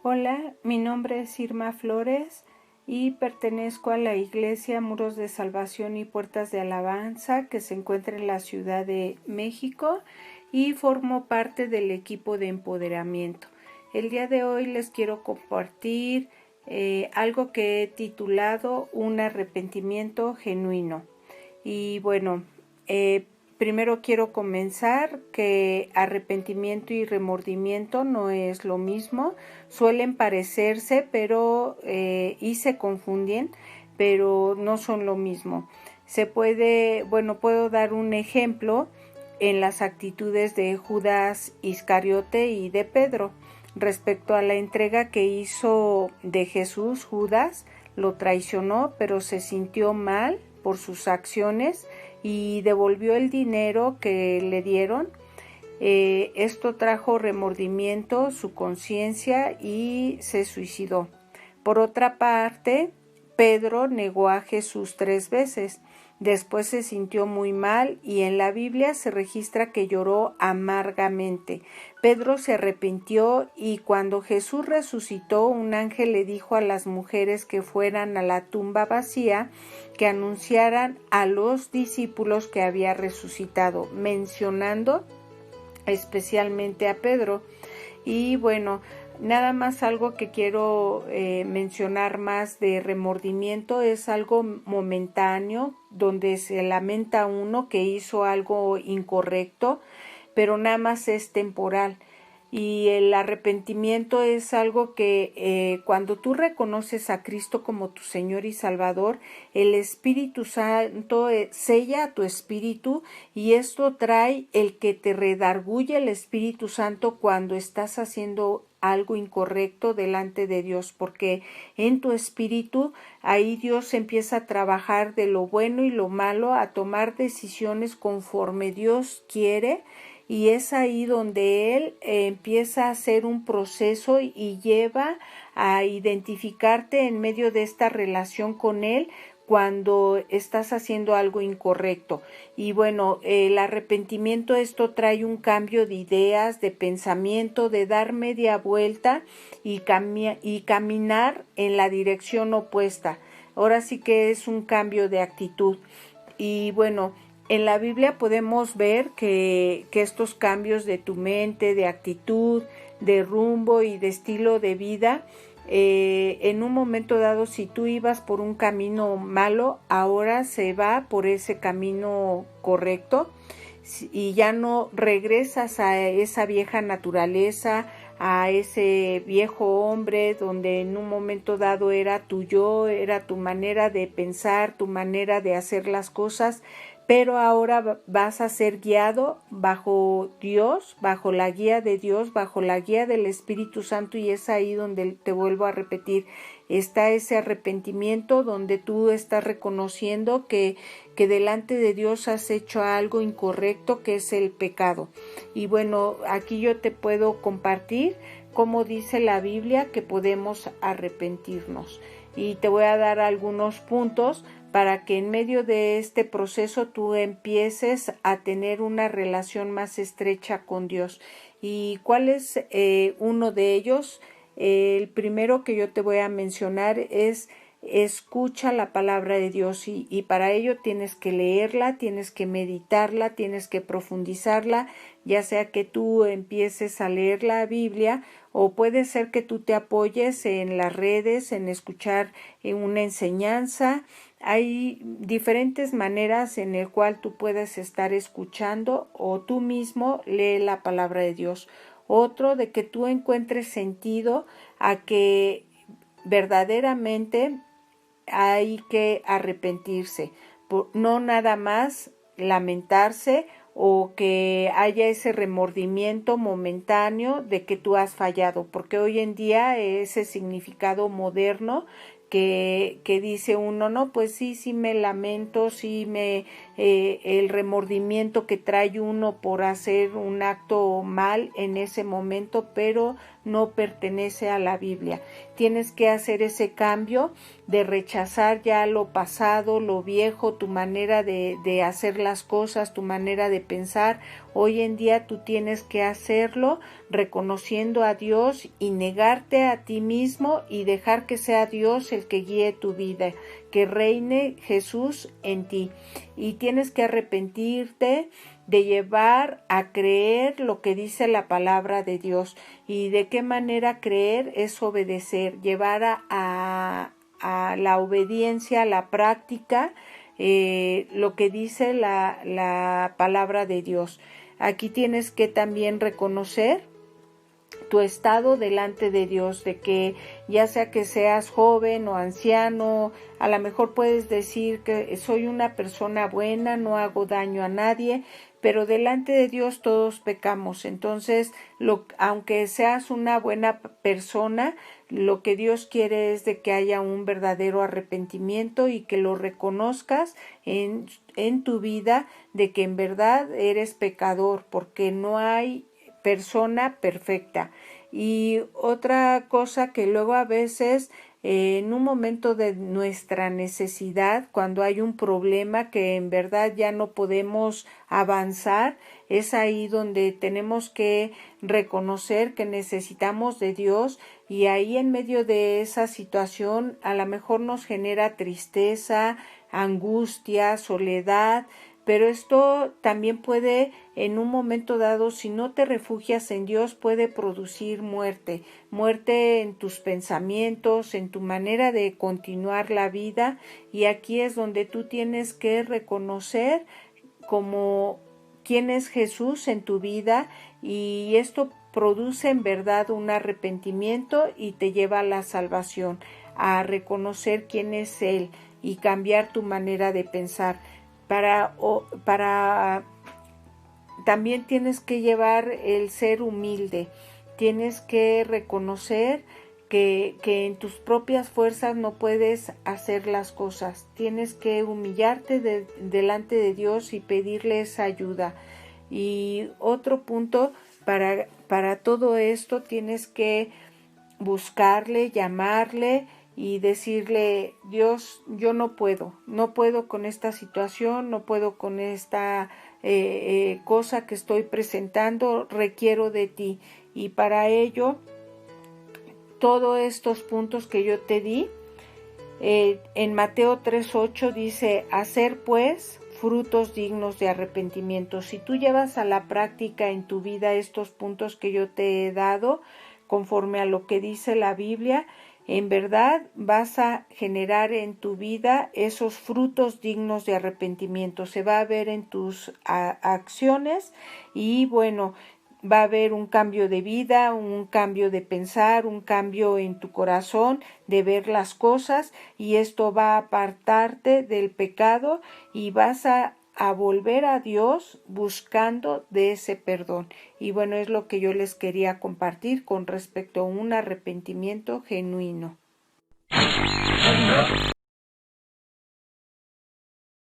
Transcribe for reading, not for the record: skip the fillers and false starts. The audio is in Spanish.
Hola, mi nombre es Irma Flores y pertenezco a la Iglesia Muros de Salvación y Puertas de Alabanza que se encuentra en la Ciudad de México y formo parte del equipo de empoderamiento. El día de hoy les quiero compartir algo que he titulado Un arrepentimiento genuino. Y bueno, primero quiero comenzar que arrepentimiento y remordimiento no es lo mismo, suelen parecerse y se confunden, pero no son lo mismo. Puedo dar un ejemplo en las actitudes de Judas Iscariote y de Pedro. Respecto a la entrega que hizo de Jesús, Judas lo traicionó, pero se sintió mal por sus acciones y devolvió el dinero que le dieron. Esto trajo remordimiento, su conciencia y se suicidó. Por otra parte, Pedro negó a Jesús 3 veces. Después se sintió muy mal y en la Biblia se registra que lloró amargamente. Pedro se arrepintió y cuando Jesús resucitó, un ángel le dijo a las mujeres que fueran a la tumba vacía, que anunciaran a los discípulos que había resucitado, mencionando especialmente a Pedro. Y bueno, nada más algo que quiero mencionar más de remordimiento es algo momentáneo, donde se lamenta uno que hizo algo incorrecto, pero nada más es temporal. Y el arrepentimiento es algo que cuando tú reconoces a Cristo como tu Señor y Salvador, el Espíritu Santo sella tu espíritu y esto trae el que te redarguye el Espíritu Santo cuando estás haciendo algo incorrecto delante de Dios, porque en tu espíritu ahí Dios empieza a trabajar de lo bueno y lo malo, a tomar decisiones conforme Dios quiere. Y es ahí donde Él empieza a hacer un proceso y lleva a identificarte en medio de esta relación con Él cuando estás haciendo algo incorrecto. Y bueno, el arrepentimiento, esto trae un cambio de ideas, de pensamiento, de dar media vuelta y caminar en la dirección opuesta. Ahora sí que es un cambio de actitud. Y bueno, en la Biblia podemos ver que estos cambios de tu mente, de actitud, de rumbo y de estilo de vida, en un momento dado, si tú ibas por un camino malo, ahora se va por ese camino correcto y ya no regresas a esa vieja naturaleza, a ese viejo hombre donde en un momento dado era tu yo, era tu manera de pensar, tu manera de hacer las cosas, pero ahora vas a ser guiado bajo Dios, bajo la guía de Dios, bajo la guía del Espíritu Santo, y es ahí donde te vuelvo a repetir, está ese arrepentimiento donde tú estás reconociendo que delante de Dios has hecho algo incorrecto, que es el pecado. Y bueno, aquí yo te puedo compartir cómo dice la Biblia que podemos arrepentirnos. Y te voy a dar algunos puntos para que en medio de este proceso tú empieces a tener una relación más estrecha con Dios. ¿Y cuál es uno de ellos? El primero que yo te voy a mencionar es: escucha la palabra de Dios y para ello tienes que leerla, tienes que meditarla, tienes que profundizarla, ya sea que tú empieces a leer la Biblia o puede ser que tú te apoyes en las redes, en escuchar una enseñanza. Hay diferentes maneras en el cual tú puedes estar escuchando o tú mismo lee la palabra de Dios. Otro, de que tú encuentres sentido a que verdaderamente hay que arrepentirse, no nada más lamentarse o que haya ese remordimiento momentáneo de que tú has fallado, porque hoy en día ese significado moderno que dice uno, no, pues sí me lamento, sí el remordimiento que trae uno por hacer un acto mal en ese momento, pero no pertenece a la Biblia. Tienes que hacer ese cambio de rechazar ya lo pasado, lo viejo, tu manera de hacer las cosas, tu manera de pensar. Hoy en día tú tienes que hacerlo reconociendo a Dios y negarte a ti mismo y dejar que sea Dios el que guíe tu vida, que reine Jesús en ti. Y tienes que arrepentirte de llevar a creer lo que dice la palabra de Dios. ¿Y de qué manera creer? Es obedecer, llevar a la obediencia, a la práctica, lo que dice la palabra de Dios. Aquí tienes que también reconocer tu estado delante de Dios, de que ya sea que seas joven o anciano, a lo mejor puedes decir que soy una persona buena, no hago daño a nadie, pero delante de Dios todos pecamos. Entonces, aunque seas una buena persona, lo que Dios quiere es de que haya un verdadero arrepentimiento y que lo reconozcas en tu vida, de que en verdad eres pecador, porque no hay persona perfecta. Y otra cosa que luego a veces en un momento de nuestra necesidad, cuando hay un problema que en verdad ya no podemos avanzar, es ahí donde tenemos que reconocer que necesitamos de Dios, y ahí en medio de esa situación a lo mejor nos genera tristeza, angustia, soledad, pero esto también puede, en un momento dado, si no te refugias en Dios, puede producir muerte en tus pensamientos, en tu manera de continuar la vida, y aquí es donde tú tienes que reconocer como quién es Jesús en tu vida, y esto produce en verdad un arrepentimiento y te lleva a la salvación, a reconocer quién es Él y cambiar tu manera de pensar. También tienes que llevar el ser humilde, tienes que reconocer que en tus propias fuerzas no puedes hacer las cosas, tienes que humillarte delante de Dios y pedirle esa ayuda. Y otro punto, para todo esto tienes que buscarle, llamarle y decirle: Dios, yo no puedo con esta situación, no puedo con esta cosa que estoy presentando, requiero de ti. Y para ello, todos estos puntos que yo te di, en Mateo 3:8 dice: hacer pues frutos dignos de arrepentimiento. Si tú llevas a la práctica en tu vida estos puntos que yo te he dado, conforme a lo que dice la Biblia, en verdad vas a generar en tu vida esos frutos dignos de arrepentimiento. Se va a ver en tus acciones, y bueno, va a haber un cambio de vida, un cambio de pensar, un cambio en tu corazón de ver las cosas, y esto va a apartarte del pecado y vas a volver a Dios buscando de ese perdón. Y bueno, es lo que yo les quería compartir con respecto a un arrepentimiento genuino.